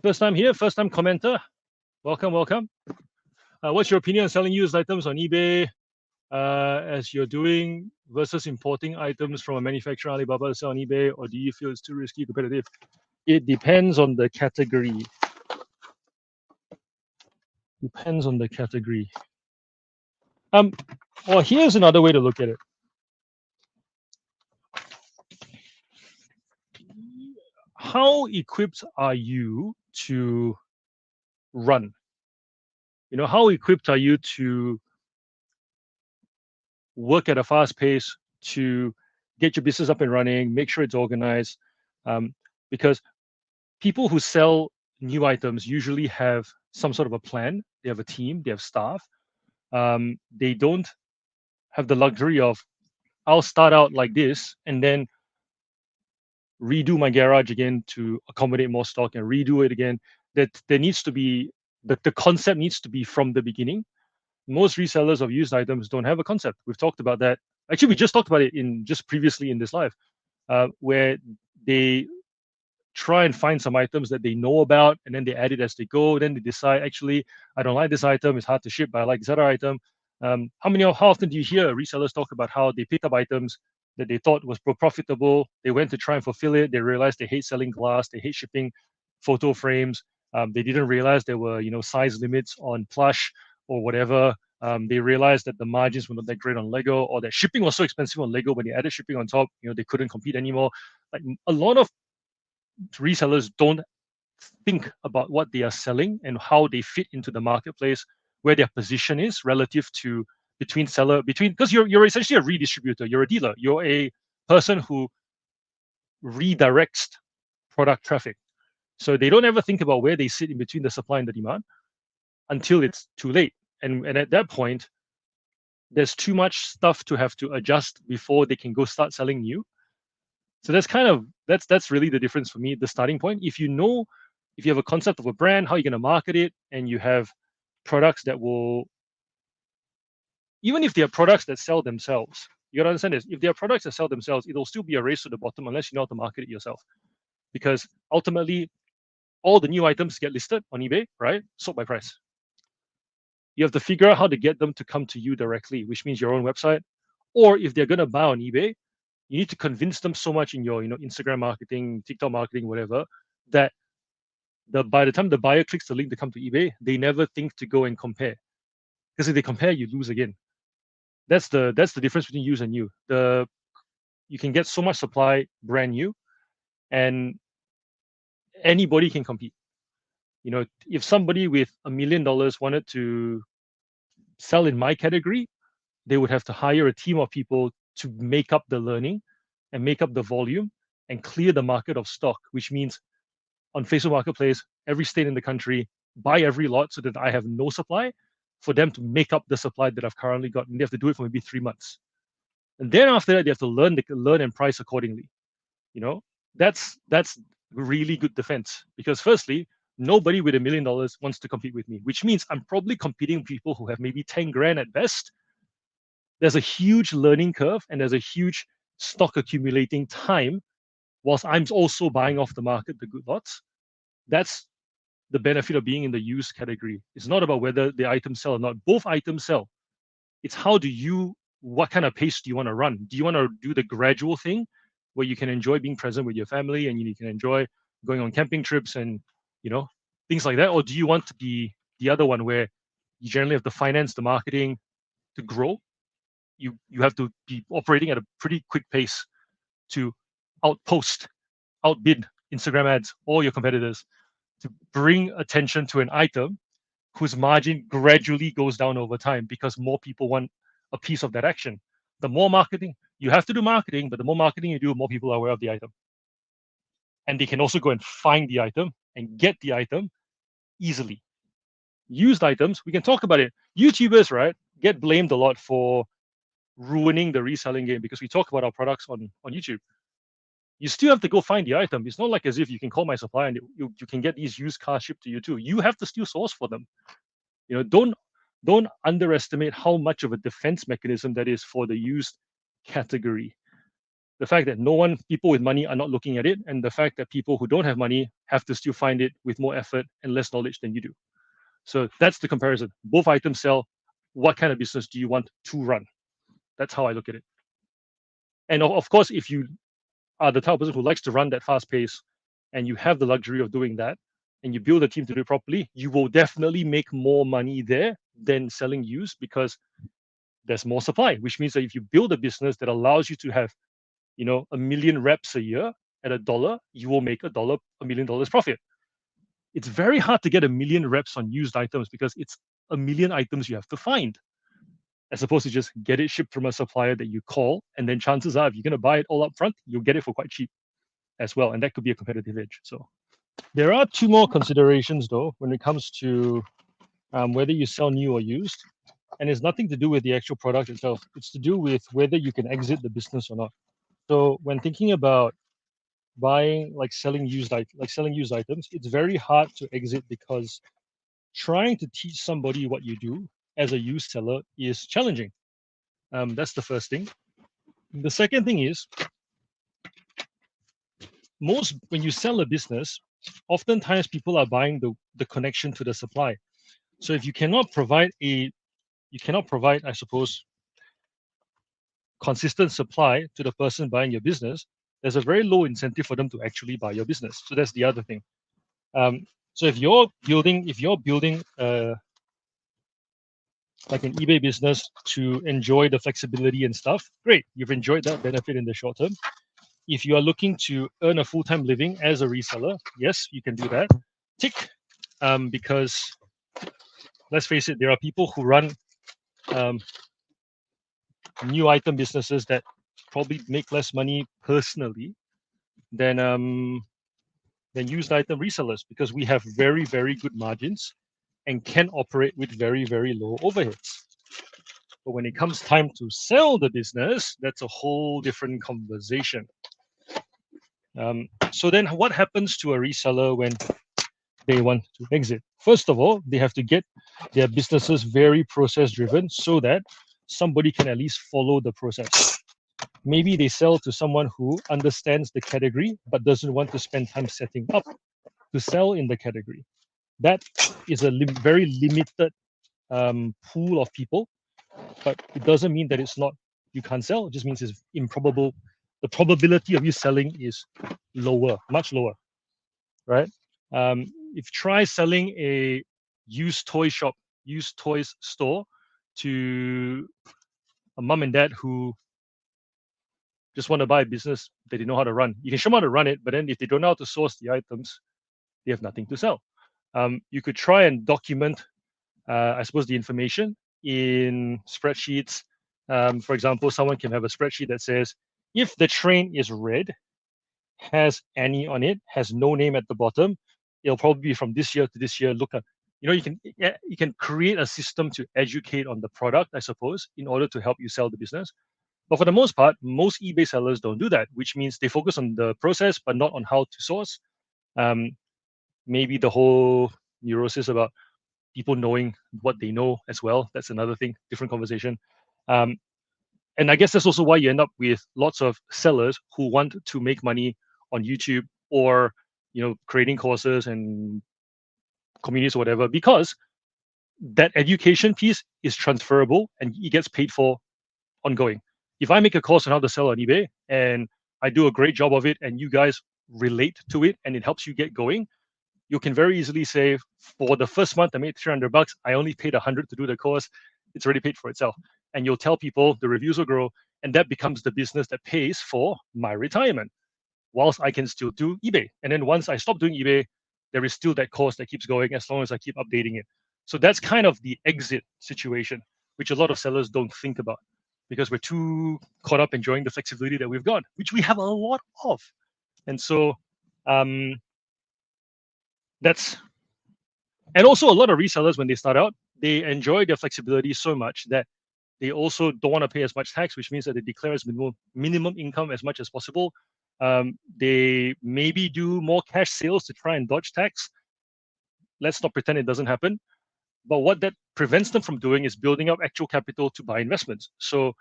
First time here, first time commenter. Welcome, welcome. What's your opinion on selling used items on eBay as you're doing versus importing items from a manufacturer Alibaba to sell on eBay, or do you feel it's too risky, competitive? It depends on the category. Depends on the category. Well, here's another way to look at it. How equipped are you to run? You know, how equipped are you to work at a fast pace, to get your business up and running, make sure it's organized? Because people who sell new items usually have some sort of a plan. They have a team, they have staff. They don't have the luxury of, I'll start out like this and then redo my garage again to accommodate more stock and redo it again. That there needs to be, the concept needs to be from the beginning. Most resellers of used items don't have a concept. We've talked about that. Actually, we just talked about it in just previously in this live, where they try and find some items that they know about, and then they add it as they go. Then they decide, actually, I don't like this item. It's hard to ship, but I like this other item. How often do you hear resellers talk about how they picked up items that they thought was profitable? They went to try and fulfill it. They realized they hate selling glass. They hate shipping photo frames. They didn't realize there were, size limits on plush or whatever. They realized that the margins were not that great on Lego, or that shipping was so expensive on Lego. When they added shipping on top, they couldn't compete anymore. Like, a lot of resellers don't think about what they are selling and how they fit into the marketplace, where their position is relative to because you're essentially a redistributor, you're a dealer, you're a person who redirects product traffic. So they don't ever think about where they sit in between the supply and the demand until it's too late. And at that point, there's too much stuff to have to adjust before they can go start selling new. So that's really the difference for me, the starting point. If you have a concept of a brand, how you're going to market it, and you have products that will, even if they are products that sell themselves, you got to understand this. If they are products that sell themselves, it'll still be a race to the bottom unless you know how to market it yourself. Because ultimately, all the new items get listed on eBay, right? Sold by price. You have to figure out how to get them to come to you directly, which means your own website. Or if they're going to buy on eBay, you need to convince them so much in your Instagram marketing, TikTok marketing, whatever, that by the time the buyer clicks the link to come to eBay, they never think to go and compare. Because if they compare, you lose again. That's the difference between used and new. You can get so much supply brand new, and anybody can compete. If somebody with $1 million wanted to sell in my category, they would have to hire a team of people to make up the learning and make up the volume and clear the market of stock, which means on Facebook Marketplace, every state in the country, buy every lot so that I have no supply, for them to make up the supply that I've currently got. And they have to do it for maybe 3 months. And then after that, they have to learn and price accordingly. That's really good defense, because firstly, nobody with $1 million wants to compete with me, which means I'm probably competing with people who have maybe 10 grand at best. There's a huge learning curve, and there's a huge stock accumulating time, whilst I'm also buying off the market the good lots. That's the benefit of being in the used category. It's not about whether the items sell or not. Both items sell. It's what kind of pace do you want to run? Do you want to do the gradual thing where you can enjoy being present with your family and you can enjoy going on camping trips and things like that? Or do you want to be the other one, where you generally have to finance the marketing to grow? You have to be operating at a pretty quick pace to outbid Instagram ads or your competitors, to bring attention to an item whose margin gradually goes down over time because more people want a piece of that action. The more marketing, you have to do marketing, but the more marketing you do, more people are aware of the item. And they can also go and find the item and get the item easily. Used items, we can talk about it. YouTubers, right, get blamed a lot for ruining the reselling game because we talk about our products on YouTube. You still have to go find the item. It's not like as if you can call my supplier and you can get these used cars shipped to you too. You have to still source for them. Don't underestimate how much of a defense mechanism that is for the used category. the fact that people with money are not looking at it, and the fact that people who don't have money have to still find it with more effort and less knowledge than you do. So that's the comparison. Both items sell. What kind of business do you want to run? That's how I look at it. And of course, if you are the type of person who likes to run that fast pace and you have the luxury of doing that and you build a team to do it properly, you will definitely make more money there than selling used because there's more supply, which means that if you build a business that allows you to have, a million reps a year at $1, you will make $1 million profit. It's very hard to get a million reps on used items because it's a million items you have to find, as opposed to just get it shipped from a supplier that you call, and then chances are if you're going to buy it all up front, you'll get it for quite cheap as well, and that could be a competitive edge. So there are two more considerations though when it comes to whether you sell new or used, and it's nothing to do with the actual product itself. It's to do with whether you can exit the business or not. So when thinking about selling used items, it's very hard to exit because trying to teach somebody what you do as a used seller is challenging. That's the first thing. The second thing is, when you sell a business, oftentimes people are buying the connection to the supply. So if you cannot provide, I suppose, consistent supply to the person buying your business, there's a very low incentive for them to actually buy your business. So that's the other thing. So if you're building like an eBay business to enjoy the flexibility and stuff, great. You've enjoyed that benefit in the short term. If you are looking to earn a full-time living as a reseller, yes, you can do that. Tick, because let's face it, there are people who run new item businesses that probably make less money personally than used item resellers because we have very, very good margins and can operate with very, very low overheads. But when it comes time to sell the business, that's a whole different conversation. So then what happens to a reseller when they want to exit? First of all, they have to get their businesses very process driven so that somebody can at least follow the process. Maybe they sell to someone who understands the category but doesn't want to spend time setting up to sell in the category. That is a very limited pool of people, but it doesn't mean that you can't sell. It just means it's improbable. The probability of you selling is lower, much lower, right? If try selling a used toys store to a mom and dad who just want to buy a business that they know how to run. You can show them how to run it, but then if they don't know how to source the items, they have nothing to sell. You could try and document, I suppose, the information in spreadsheets. For example, someone can have a spreadsheet that says, if the train is red, has Annie on it, has no name at the bottom, it'll probably be from this year to this year. Look at, you can create a system to educate on the product, I suppose, in order to help you sell the business. But for the most part, most eBay sellers don't do that, which means they focus on the process, but not on how to source. Maybe the whole neurosis about people knowing what they know as well. That's another thing, different conversation. And I guess that's also why you end up with lots of sellers who want to make money on YouTube or, creating courses and communities or whatever, because that education piece is transferable and it gets paid for ongoing. If I make a course on how to sell on eBay and I do a great job of it and you guys relate to it and it helps you get going, you can very easily say, for the first month I made $300, I only paid $100 to do the course. It's already paid for itself. And you'll tell people, the reviews will grow, and that becomes the business that pays for my retirement, whilst I can still do eBay. And then once I stop doing eBay, there is still that course that keeps going as long as I keep updating it. So that's kind of the exit situation, which a lot of sellers don't think about because we're too caught up enjoying the flexibility that we've got, which we have a lot of. And so and also a lot of resellers, when they start out, they enjoy their flexibility so much that they also don't want to pay as much tax, which means that they declare as minimum income as much as possible. They maybe do more cash sales to try and dodge tax. Let's not pretend it doesn't happen. But what that prevents them from doing is building up actual capital to buy investments. So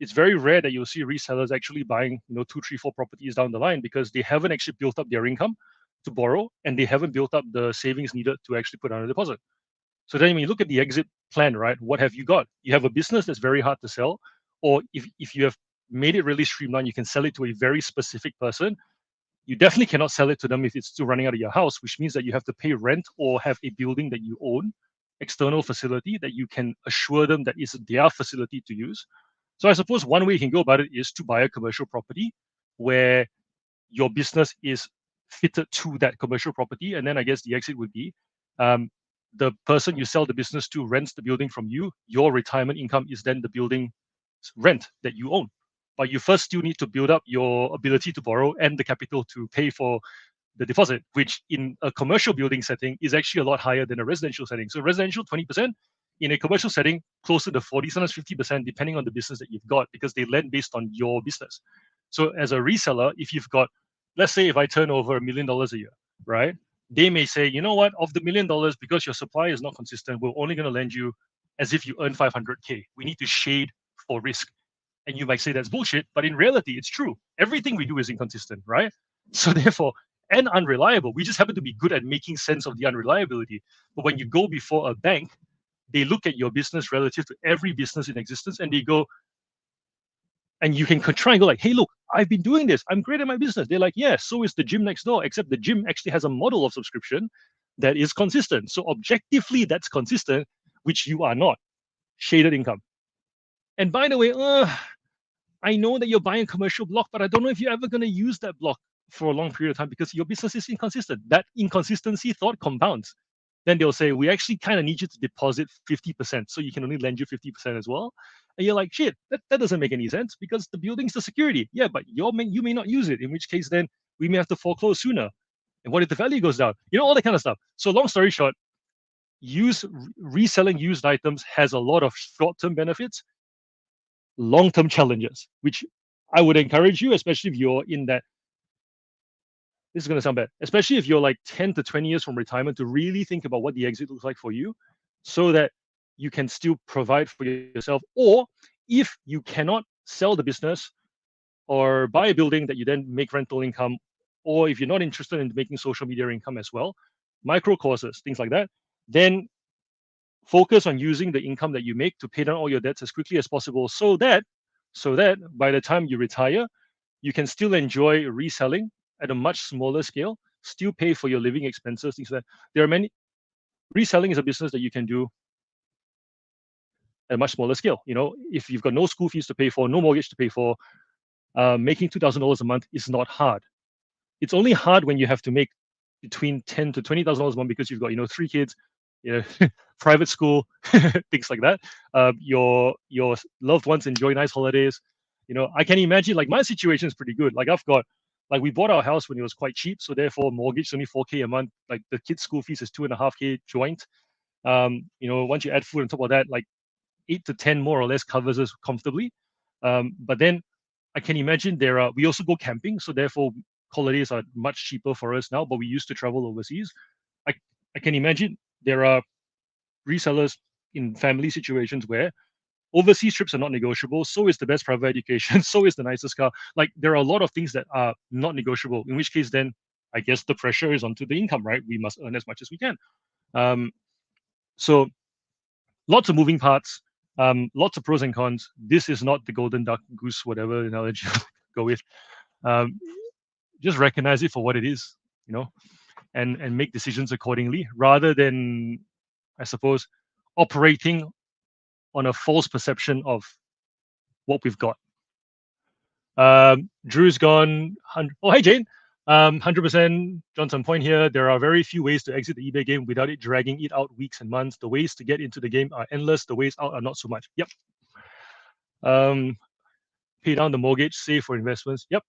it's very rare that you'll see resellers actually buying, 2, 3, 4 properties down the line because they haven't actually built up their income to borrow and they haven't built up the savings needed to actually put down a deposit. So then when you look at the exit plan, right, what have you got? You have a business that's very hard to sell, or if you have made it really streamlined, you can sell it to a very specific person. You definitely cannot sell it to them if it's still running out of your house, which means that you have to pay rent or have a building that you own, external facility that you can assure them that is their facility to use. So I suppose one way you can go about it is to buy a commercial property where your business is fitted to that commercial property. And then I guess the exit would be the person you sell the business to rents the building from you. Your retirement income is then the building rent that you own. But you first still need to build up your ability to borrow and the capital to pay for the deposit, which in a commercial building setting is actually a lot higher than a residential setting. So residential 20%, in a commercial setting closer to 40, sometimes 50%, depending on the business that you've got, because they lend based on your business. So as a reseller, if you've got, let's say if I turn over $1 million a year, right? They may say, you know what, of the $1 million, because your supply is not consistent, we're only going to lend you as if you earn 500K. We need to shade for risk. And you might say that's bullshit, but in reality, it's true. Everything we do is inconsistent, right? So therefore, and unreliable. We just happen to be good at making sense of the unreliability. But when you go before a bank, they look at your business relative to every business in existence and they go, and you can try and go like, hey, look, I've been doing this. I'm great at my business. They're like, yeah, so is the gym next door, except the gym actually has a model of subscription that is consistent. So objectively, that's consistent, which you are not. Shaded income. And by the way, I know that you're buying a commercial block, but I don't know if you're ever going to use that block for a long period of time because your business is inconsistent. That inconsistency thought compounds. Then they'll say, we actually kind of need you to deposit 50%, so you can only lend you 50% as well. And you're like, shit, that doesn't make any sense because the building's the security. Yeah, but you may not use it, in which case then we may have to foreclose sooner. And what if the value goes down? All that kind of stuff. So long story short, reselling used items has a lot of short-term benefits, long-term challenges, which I would encourage you, especially if you're in that, this is going to sound bad, especially if you're like 10 to 20 years from retirement, to really think about what the exit looks like for you so that you can still provide for yourself. Or if you cannot sell the business or buy a building that you then make rental income, or if you're not interested in making social media income as well, micro courses, things like that, then focus on using the income that you make to pay down all your debts as quickly as possible so that by the time you retire, you can still enjoy reselling at a much smaller scale, still pay for your living expenses, things like that. There are many, reselling is a business that you can do at a much smaller scale. If you've got no school fees to pay for, no mortgage to pay for, making $2,000 a month is not hard. It's only hard when you have to make between $10,000 to $20,000 a month because you've got 3 kids, private school, things like that. Your loved ones enjoy nice holidays. I can imagine, like, my situation is pretty good. Like, we bought our house when it was quite cheap, so therefore mortgage is only $4K a month. Like, the kids' school fees is $2.5K joint. Once you add food on top of that, like 8 to 10 more or less covers us comfortably. But then I can imagine we also go camping, so therefore holidays are much cheaper for us now, but we used to travel overseas. I can imagine there are resellers in family situations where overseas trips are not negotiable. So is the best private education. So is the nicest car. Like, there are a lot of things that are not negotiable, in which case then I guess the pressure is onto the income, right? We must earn as much as we can. So lots of moving parts, lots of pros and cons. This is not the golden duck goose, whatever analogy you go with. Just recognize it for what it is, and make decisions accordingly, rather than, I suppose, operating on a false perception of what we've got. Drew's gone. Oh, hey, Jane. 100% Johnson point here. There are very few ways to exit the eBay game without it dragging it out weeks and months. The ways to get into the game are endless. The ways out are not so much. Yep. Pay down the mortgage, save for investments. Yep.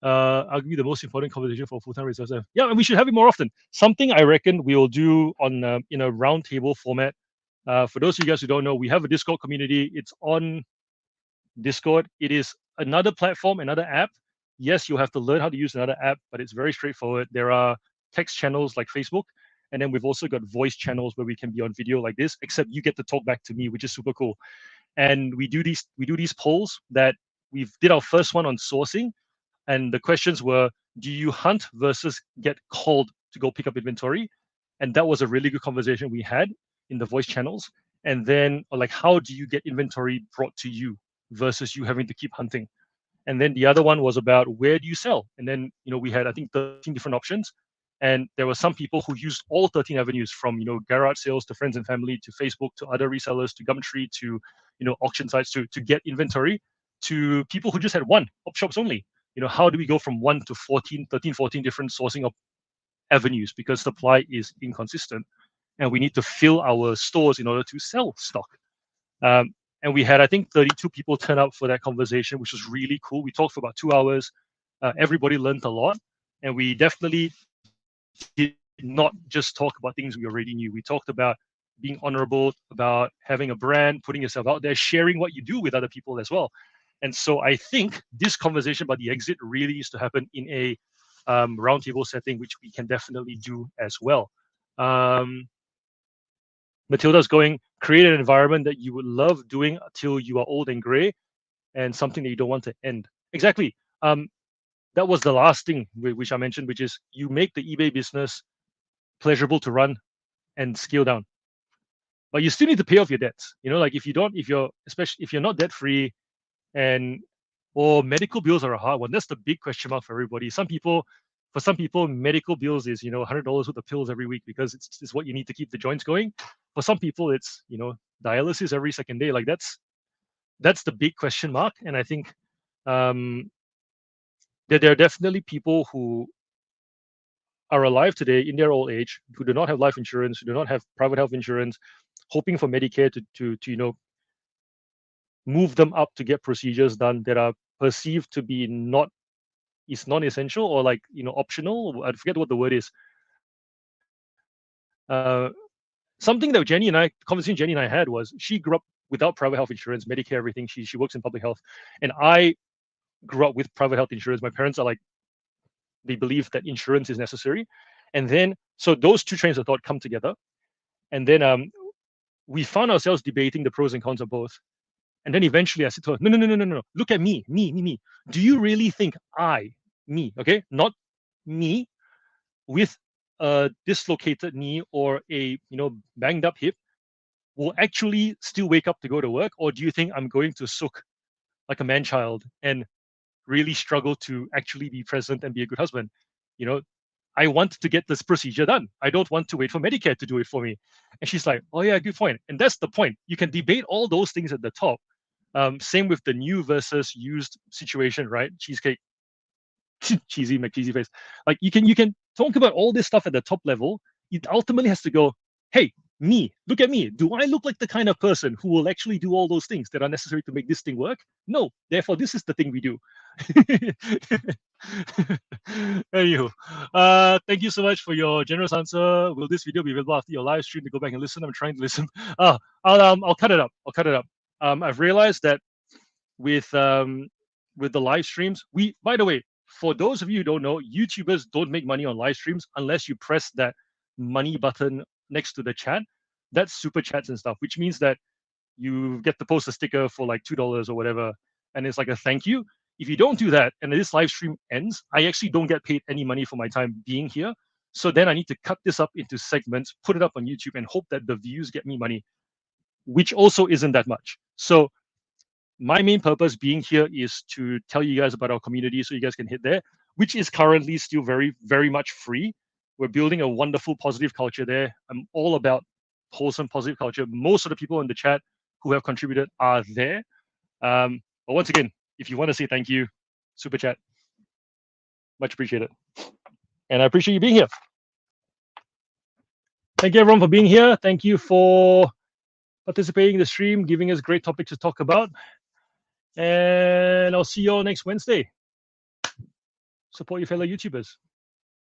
Argue the most important conversation for full-time researchers. Yeah, and we should have it more often. Something I reckon we'll do on in a roundtable format. For those of you guys who don't know, we have a Discord community. It's on Discord. It is another platform, another app. Yes, you have to learn how to use another app, but it's very straightforward. There are text channels like Facebook, and then we've also got voice channels where we can be on video like this, except you get to talk back to me, which is super cool. and we do these polls that we did our first one on sourcing, and the questions were, do you hunt versus get called to go pick up inventory? And that was a really good conversation we had in the voice channels. And then like, how do you get inventory brought to you versus you having to keep hunting? And then the other one was about, where do you sell? And then, we had, I think, 13 different options. And there were some people who used all 13 avenues, from, garage sales to friends and family to Facebook to other resellers to Gumtree to, auction sites to get inventory, to people who just had one, op shops only. How do we go from 1 to 14, 13, 14 different sourcing of avenues, because supply is inconsistent and we need to fill our stores in order to sell stock. And we had, I think, 32 people turn up for that conversation, which was really cool. We talked for about 2 hours. Everybody learned a lot, and we definitely did not just talk about things we already knew. We talked about being honorable, about having a brand, putting yourself out there, sharing what you do with other people as well. And so I think this conversation about the exit really needs to happen in a roundtable setting, which we can definitely do as well. Matilda's going, create an environment that you would love doing until you are old and gray, and something that you don't want to end. Exactly. That was the last thing which I mentioned, which is you make the eBay business pleasurable to run and scale down. But you still need to pay off your debts. Like especially if you're not debt free, or medical bills are a hard one. That's the big question mark for everybody. For some people, medical bills is $100 worth of pills every week, because it's what you need to keep the joints going. For some people, it's dialysis every second day. Like that's the big question mark. And I think that there are definitely people who are alive today in their old age who do not have life insurance, who do not have private health insurance, hoping for Medicare to move them up to get procedures done that are perceived to be non-essential, or like optional. I forget what the word is. Something that conversation Jenny and I had was, she grew up without private health insurance, Medicare, everything. She works in public health, and I grew up with private health insurance. My parents are like, they believe that insurance is necessary, and then so those two trains of thought come together, and then we found ourselves debating the pros and cons of both. And then eventually I said to her, no, look at me. Do you really think me, okay, not me with a dislocated knee or a banged up hip, will actually still wake up to go to work? Or do you think I'm going to sook like a man child and really struggle to actually be present and be a good husband? I want to get this procedure done. I don't want to wait for Medicare to do it for me. And she's like, oh yeah, good point. And that's the point. You can debate all those things at the top. Same with the new versus used situation, right? Cheesecake, cheesy McCheesy face. Like you can talk about all this stuff at the top level. It ultimately has to go, hey, me, look at me. Do I look like the kind of person who will actually do all those things that are necessary to make this thing work? No. Therefore, this is the thing we do. Anywho, thank you so much for your generous answer. Will this video be available after your live stream to go back and listen? I'm trying to listen. I'll cut it up. I've realized that with the live streams, by the way, for those of you who don't know, YouTubers don't make money on live streams unless you press that money button next to the chat. That's super chats and stuff, which means that you get to post a sticker for like $2 or whatever, and it's like a thank you. If you don't do that and this live stream ends, I actually don't get paid any money for my time being here. So then I need to cut this up into segments, put it up on YouTube, and hope that the views get me money, which also isn't that much. So my main purpose being here is to tell you guys about our community so you guys can hit there, which is currently still very, very much free. We're building a wonderful, positive culture there. I'm all about wholesome, positive culture. Most of the people in the chat who have contributed are there. But once again, if you want to say thank you, super chat. Much appreciated. And I appreciate you being here. Thank you, everyone, for being here. Thank you for participating in the stream, giving us great topics to talk about. And I'll see you all next Wednesday. Support your fellow YouTubers.